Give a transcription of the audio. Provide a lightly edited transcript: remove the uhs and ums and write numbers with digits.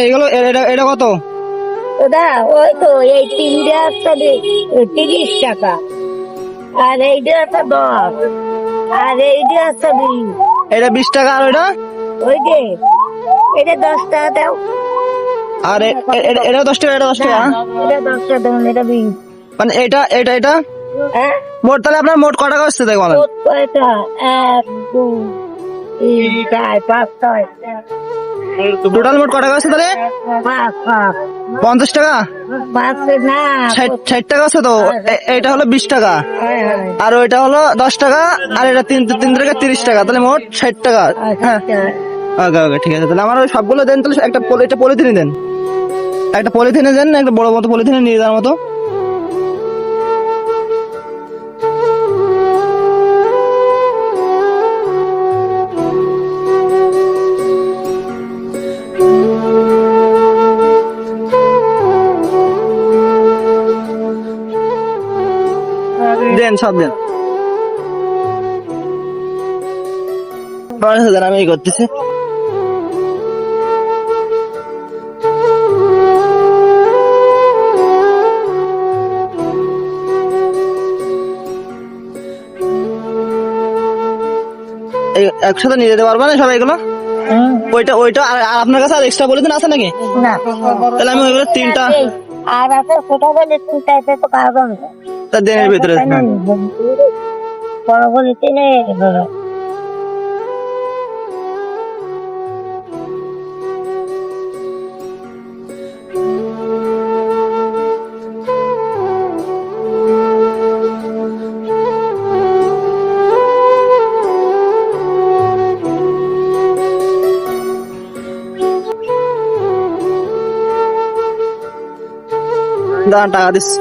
এগুলো এটা কত? ওটা ওই তো এই তিনটা একটা 30 টাকা, আর এইটা একটা 10, আর এইটা একটা 20। এটা 20 টাকা, আর ওইটা? ওই যে এটা 10 টাকা দাও। আর এটা 10 টাকা, এটা 10 টাকা? এটা 10 টাকা দেবেন, এটা 20। মানে এটা হ্যাঁ, মোট, তাহলে আপনার মোট কটা হচ্ছে তাই বলেন? কত কয়টা? 1 2 3 4 5 6 টোটাল মোট কটা হচ্ছে তাহলে? 5 5 50 টাকা? 5 না 60 টাকা আছে তো। এটা হলো 20 টাকা, হয় হয়। আর ওইটা হলো 10 টাকা, আর এটা 3 টাকা 30 টাকা, তাহলে মোট 60 টাকা। হ্যাঁ, ওকে ওকে, ঠিক আছে। তাহলে আমার ওই সবগুলো দেন, তাহলে একটা পলিথিনে দেন, একটা পলিথিনে দেন, একটা বড় মতো পলিথিনে নিয়ে যাওয়ার মতো। দেন, সব দেন। আমি এই করতেছি। একসাথে নিয়ে যেতে পারবে না সবাই এগুলো? ওইটা আর আপনার কাছে আর এক্সট্রা পলিথিন আছে নাকি? না, তাহলে আমি ওইগুলো 3টা আর আছে ছোট বলে 3টা, এতে তো পারবো না। দেনের ভিতরে। বড় বলে 3 দাঁড়ান, টাকা দিচ্ছি।